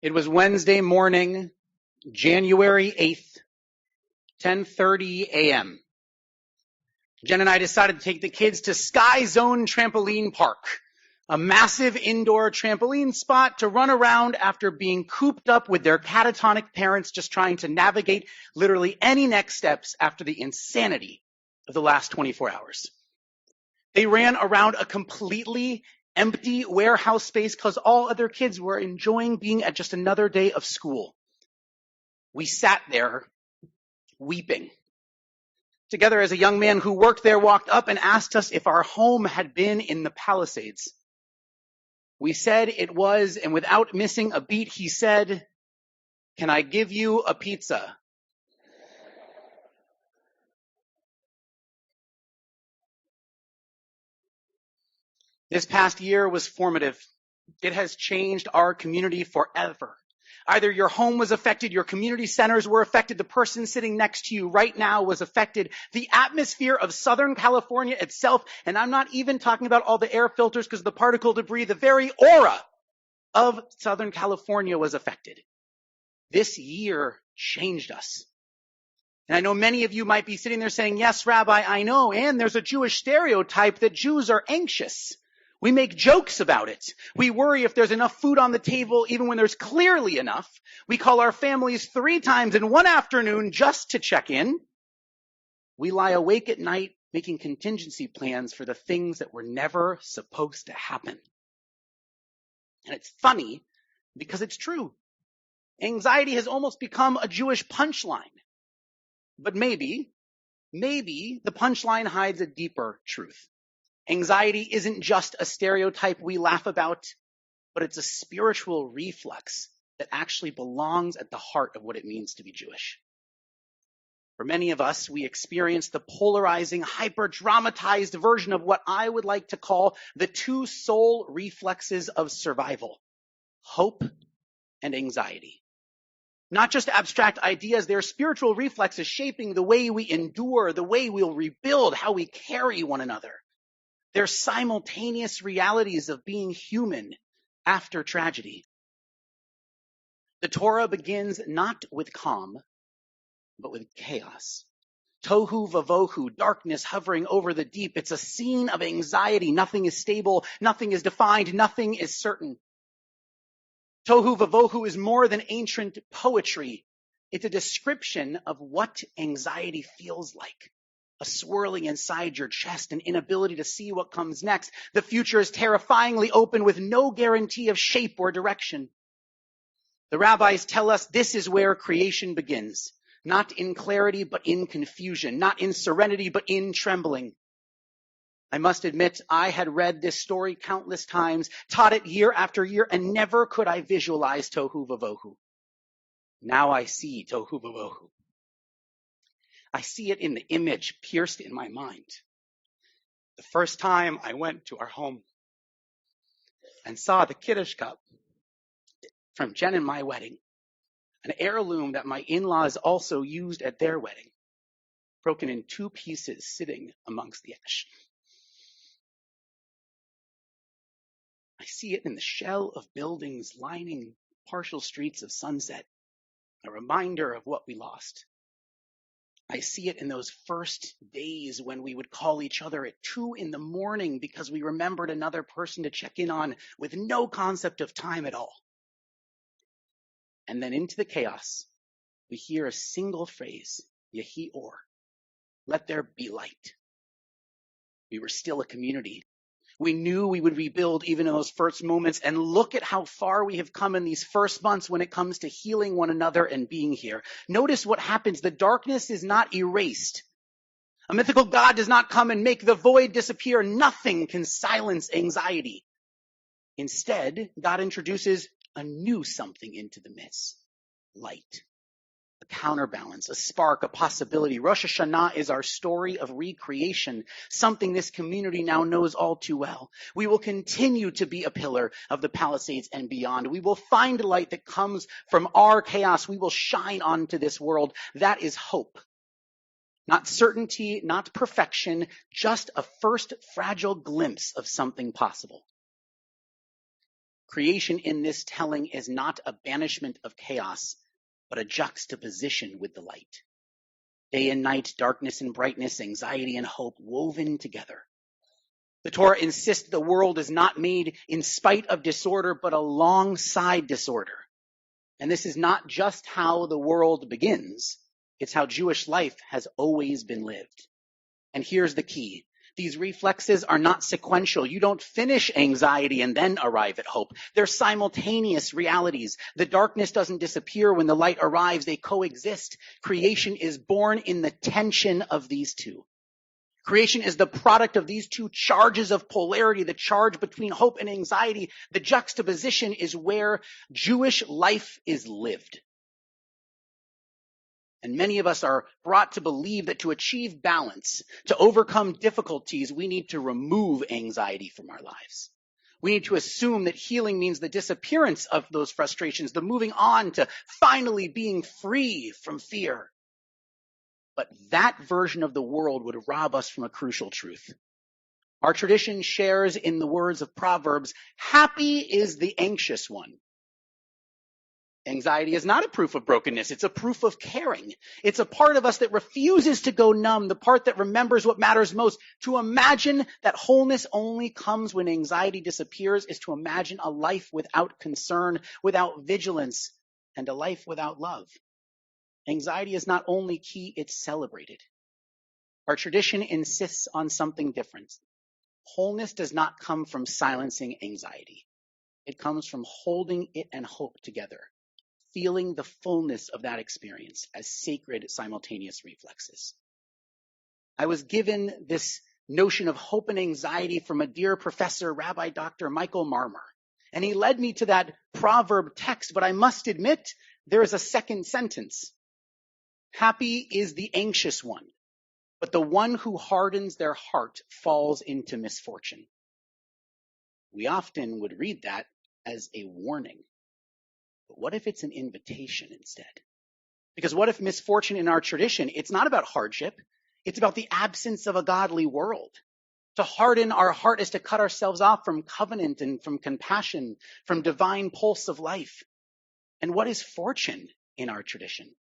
It was Wednesday morning, January 8th, 10:30 a.m. Jen and I decided to take the kids to Sky Zone Trampoline Park, a massive indoor trampoline spot to run around after being cooped up with their catatonic parents just trying to navigate literally any next steps after the insanity of the last 24 hours. They ran around a completely empty warehouse space because all other kids were enjoying being at just another day of school. We sat there weeping. Together as a young man who worked there walked up and asked us if our home had been in the Palisades. We said it was, and without missing a beat, he said, "Can I give you a pizza?" This past year was formative. It has changed our community forever. Either your home was affected, your community centers were affected, the person sitting next to you right now was affected, the atmosphere of Southern California itself, and I'm not even talking about all the air filters because of the particle debris, the very aura of Southern California was affected. This year changed us. And I know many of you might be sitting there saying, "Yes, Rabbi, I know, and there's a Jewish stereotype that Jews are anxious. We make jokes about it. We worry if there's enough food on the table, even when there's clearly enough. We call our families 3 times in one afternoon just to check in. We lie awake at night making contingency plans for the things that were never supposed to happen." And it's funny because it's true. Anxiety has almost become a Jewish punchline. But maybe the punchline hides a deeper truth. Anxiety isn't just a stereotype we laugh about, but it's a spiritual reflex that actually belongs at the heart of what it means to be Jewish. For many of us, we experience the polarizing, hyper-dramatized version of what I would like to call the 2 soul reflexes of survival: hope and anxiety. Not just abstract ideas, they're spiritual reflexes shaping the way we endure, the way we'll rebuild, how we carry one another. They're simultaneous realities of being human after tragedy. The Torah begins not with calm, but with chaos. Tohu vavohu, darkness hovering over the deep. It's a scene of anxiety. Nothing is stable, nothing is defined, nothing is certain. Tohu vavohu is more than ancient poetry. It's a description of what anxiety feels like. A swirling inside your chest, an inability to see what comes next. The future is terrifyingly open with no guarantee of shape or direction. The rabbis tell us this is where creation begins. Not in clarity, but in confusion. Not in serenity, but in trembling. I must admit, I had read this story countless times, taught it year after year, and never could I visualize Tohu Vavohu. Now I see Tohu Vavohu. I see it in the image pierced in my mind. The first time I went to our home and saw the Kiddush cup from Jen and my wedding, an heirloom that my in-laws also used at their wedding, broken in 2 pieces sitting amongst the ash. I see it in the shell of buildings lining partial streets of Sunset, a reminder of what we lost. I see it in those first days when we would call each other at 2 a.m. because we remembered another person to check in on with no concept of time at all. And then into the chaos, we hear a single phrase, Yehi Or, let there be light. We were still a community. We knew we would rebuild even in those first moments, and look at how far we have come in these first months when it comes to healing one another and being here. Notice what happens. The darkness is not erased. A mythical God does not come and make the void disappear. Nothing can silence anxiety. Instead, God introduces a new something into the midst. Light. A counterbalance, a spark, a possibility. Rosh Hashanah is our story of recreation, something this community now knows all too well. We will continue to be a pillar of the Palisades and beyond. We will find light that comes from our chaos. We will shine onto this world. That is hope. Not certainty, not perfection, just a first fragile glimpse of something possible. Creation in this telling is not a banishment of chaos, but a juxtaposition with the light. Day and night, darkness and brightness, anxiety and hope woven together. The Torah insists the world is not made in spite of disorder, but alongside disorder. And this is not just how the world begins. It's how Jewish life has always been lived. And here's the key. These reflexes are not sequential. You don't finish anxiety and then arrive at hope. They're simultaneous realities. The darkness doesn't disappear when the light arrives. They coexist. Creation is born in the tension of these two. Creation is the product of these two charges of polarity, the charge between hope and anxiety. The juxtaposition is where Jewish life is lived. And many of us are brought to believe that to achieve balance, to overcome difficulties, we need to remove anxiety from our lives. We need to assume that healing means the disappearance of those frustrations, the moving on to finally being free from fear. But that version of the world would rob us from a crucial truth. Our tradition shares in the words of Proverbs, happy is the anxious one. Anxiety is not a proof of brokenness. It's a proof of caring. It's a part of us that refuses to go numb, the part that remembers what matters most. To imagine that wholeness only comes when anxiety disappears is to imagine a life without concern, without vigilance, and a life without love. Anxiety is not only key, it's celebrated. Our tradition insists on something different. Wholeness does not come from silencing anxiety. It comes from holding it and hope together, feeling the fullness of that experience as sacred simultaneous reflexes. I was given this notion of hope and anxiety from a dear professor, Rabbi Dr. Michael Marmer. And he led me to that proverb text, but I must admit there is a second sentence. Happy is the anxious one, but the one who hardens their heart falls into misfortune. We often would read that as a warning. But what if it's an invitation instead? Because what if misfortune in our tradition, it's not about hardship, it's about the absence of a godly world. To harden our heart is to cut ourselves off from covenant and from compassion, from divine pulse of life. And what is fortune in our tradition?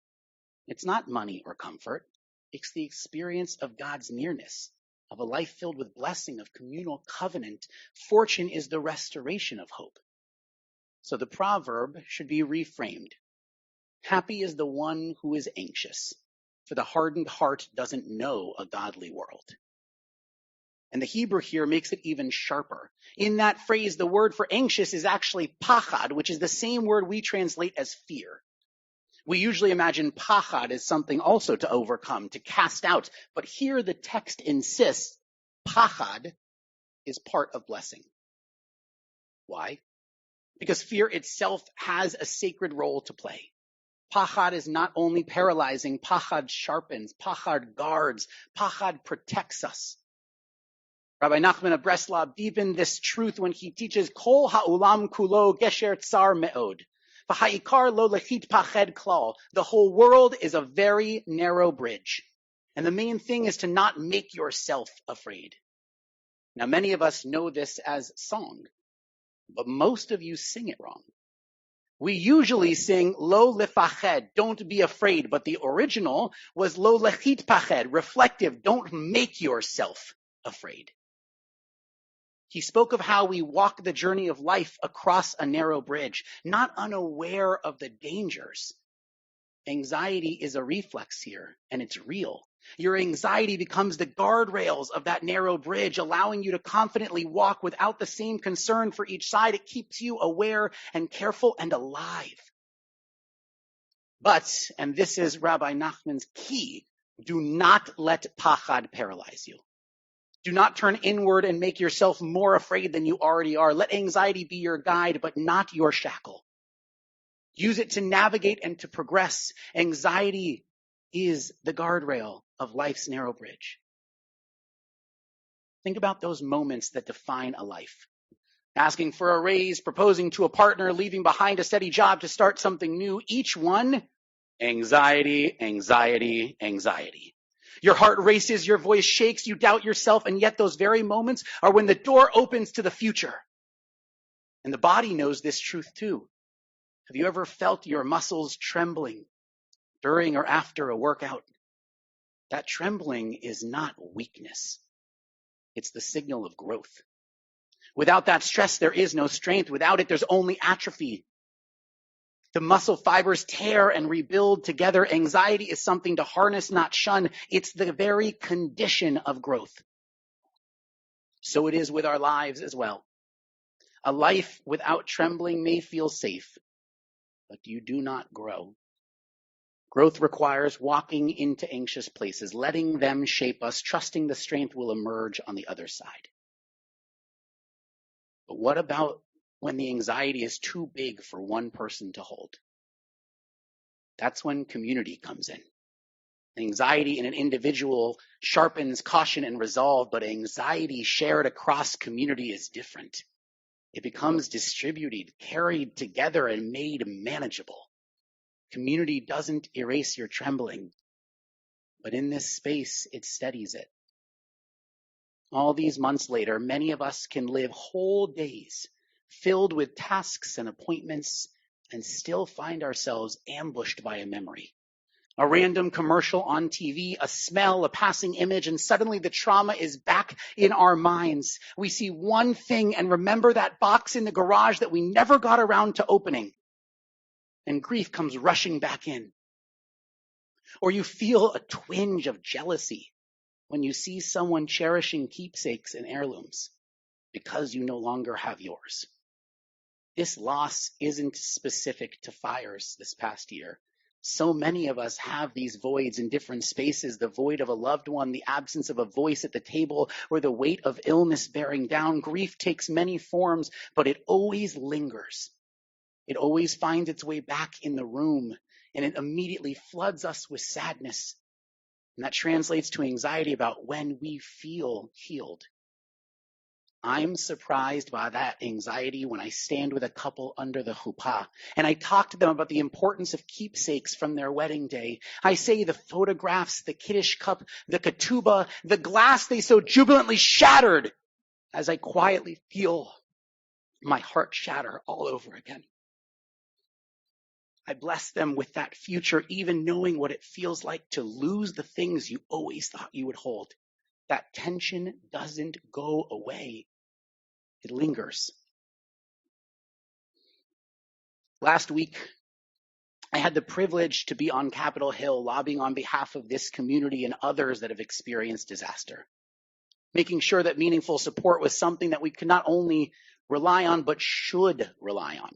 It's not money or comfort. It's the experience of God's nearness, of a life filled with blessing, of communal covenant. Fortune is the restoration of hope. So the proverb should be reframed. Happy is the one who is anxious, for the hardened heart doesn't know a godly world. And the Hebrew here makes it even sharper. In that phrase, the word for anxious is actually pachad, which is the same word we translate as fear. We usually imagine pachad as something also to overcome, to cast out. But here the text insists pachad is part of blessing. Why? Because fear itself has a sacred role to play. Pachad is not only paralyzing, pachad sharpens, pachad guards, pachad protects us. Rabbi Nachman of Breslov deepened this truth when he teaches Kol ha'ulam kulo gesher tsar me'od. V'ha'ikar lo lechit pached klal. The whole world is a very narrow bridge. And the main thing is to not make yourself afraid. Now, many of us know this as song, but most of you sing it wrong. We usually sing lo lefached, don't be afraid, but the original was lo lechit pached, reflective, don't make yourself afraid. He spoke of how we walk the journey of life across a narrow bridge, not unaware of the dangers. Anxiety is a reflex here, and it's real. Your anxiety becomes the guardrails of that narrow bridge, allowing you to confidently walk without the same concern for each side. It keeps you aware and careful and alive. But, and this is Rabbi Nachman's key, do not let pachad paralyze you. Do not turn inward and make yourself more afraid than you already are. Let anxiety be your guide, but not your shackle. Use it to navigate and to progress. Anxiety is the guardrail of life's narrow bridge. Think about those moments that define a life. Asking for a raise, proposing to a partner, leaving behind a steady job to start something new. Each one, anxiety, anxiety, anxiety. Your heart races, your voice shakes, you doubt yourself, and yet those very moments are when the door opens to the future. And the body knows this truth too. Have you ever felt your muscles trembling during or after a workout? That trembling is not weakness. It's the signal of growth. Without that stress, there is no strength. Without it, there's only atrophy. The muscle fibers tear and rebuild together. Anxiety is something to harness, not shun. It's the very condition of growth. So it is with our lives as well. A life without trembling may feel safe, but you do not grow. Growth requires walking into anxious places, letting them shape us, trusting the strength will emerge on the other side. But what about when the anxiety is too big for one person to hold? That's when community comes in. Anxiety in an individual sharpens caution and resolve, but anxiety shared across community is different. It becomes distributed, carried together, and made manageable. Community doesn't erase your trembling, but in this space, it steadies it. All these months later, many of us can live whole days filled with tasks and appointments and still find ourselves ambushed by a memory. A random commercial on TV, a smell, a passing image, and suddenly the trauma is back in our minds. We see one thing and remember that box in the garage that we never got around to opening. And grief comes rushing back in. Or you feel a twinge of jealousy when you see someone cherishing keepsakes and heirlooms because you no longer have yours. This loss isn't specific to fires this past year. So many of us have these voids in different spaces, the void of a loved one, the absence of a voice at the table, or the weight of illness bearing down. Grief takes many forms, but it always lingers. It always finds its way back in the room, and it immediately floods us with sadness. And that translates to anxiety about when we feel healed. I'm surprised by that anxiety when I stand with a couple under the chuppah and I talk to them about the importance of keepsakes from their wedding day. I say the photographs, the Kiddush cup, the ketubah, the glass they so jubilantly shattered as I quietly feel my heart shatter all over again. I bless them with that future, even knowing what it feels like to lose the things you always thought you would hold. That tension doesn't go away. It lingers. Last week, I had the privilege to be on Capitol Hill lobbying on behalf of this community and others that have experienced disaster, making sure that meaningful support was something that we could not only rely on, but should rely on.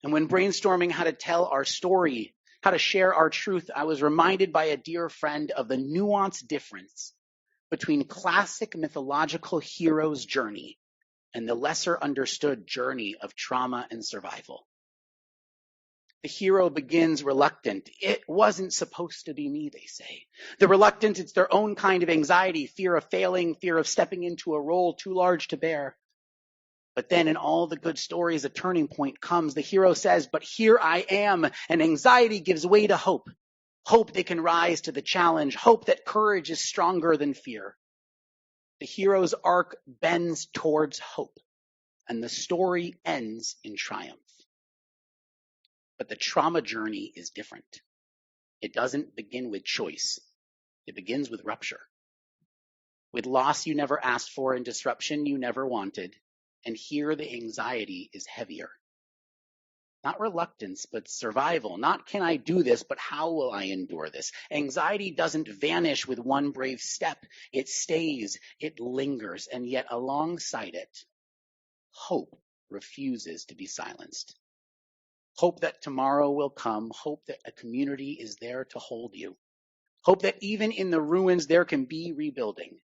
And when brainstorming how to tell our story, how to share our truth, I was reminded by a dear friend of the nuanced difference between classic mythological hero's journey and the lesser understood journey of trauma and survival. The hero begins reluctant. It wasn't supposed to be me, they say. The reluctant, it's their own kind of anxiety, fear of failing, fear of stepping into a role too large to bear. But then in all the good stories, a turning point comes. The hero says, but here I am. And anxiety gives way to hope. Hope they can rise to the challenge. Hope that courage is stronger than fear. The hero's arc bends towards hope. And the story ends in triumph. But the trauma journey is different. It doesn't begin with choice. It begins with rupture. With loss you never asked for and disruption you never wanted. And here the anxiety is heavier. Not reluctance, but survival. Not can I do this, but how will I endure this? Anxiety doesn't vanish with one brave step. It stays, it lingers, and yet alongside it, hope refuses to be silenced. Hope that tomorrow will come. Hope that a community is there to hold you. Hope that even in the ruins there can be rebuilding.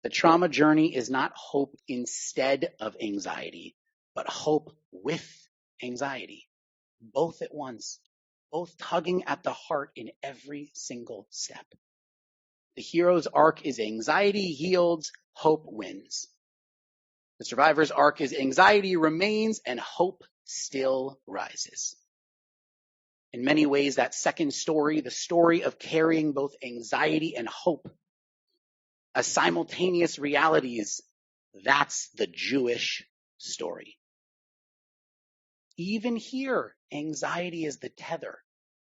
The trauma journey is not hope instead of anxiety, but hope with anxiety. Both at once, both tugging at the heart in every single step. The hero's arc is anxiety yields, hope wins. The survivor's arc is anxiety remains and hope still rises. In many ways, that second story, the story of carrying both anxiety and hope as simultaneous realities, that's the Jewish story. Even here, anxiety is the tether.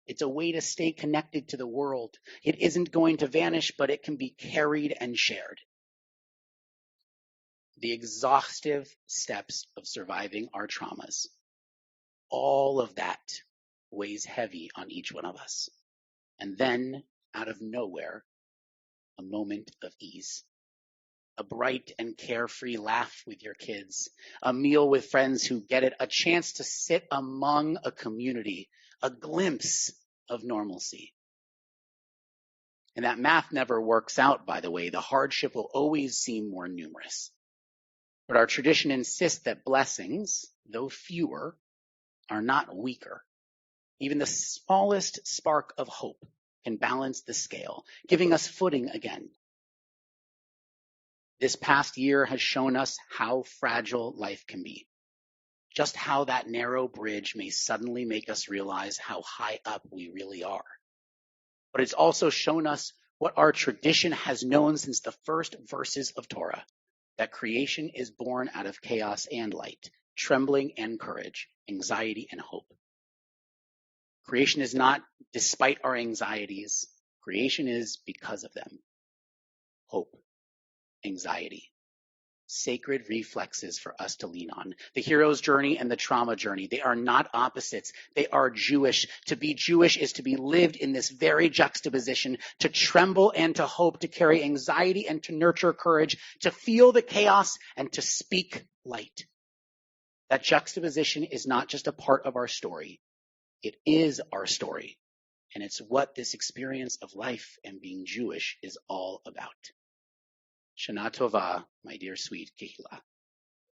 It's a way to stay connected to the world. It isn't going to vanish, but it can be carried and shared. The exhaustive steps of surviving our traumas, all of that weighs heavy on each one of us. And then, out of nowhere, a moment of ease. A bright and carefree laugh with your kids, a meal with friends who get it, a chance to sit among a community, a glimpse of normalcy. And that math never works out, by the way. The hardship will always seem more numerous. But our tradition insists that blessings, though fewer, are not weaker. Even the smallest spark of hope can balance the scale, giving us footing again. This past year has shown us how fragile life can be. Just how that narrow bridge may suddenly make us realize how high up we really are. But it's also shown us what our tradition has known since the first verses of Torah, that creation is born out of chaos and light, trembling and courage, anxiety and hope. Creation is not despite our anxieties. Creation is because of them. Hope, anxiety, sacred reflexes for us to lean on. The hero's journey and the trauma journey, they are not opposites. They are Jewish. To be Jewish is to be lived in this very juxtaposition, to tremble and to hope, to carry anxiety and to nurture courage, to feel the chaos and to speak light. That juxtaposition is not just a part of our story. It is our story. And it's what this experience of life and being Jewish is all about. Shana Tova, my dear sweet Kehaillat.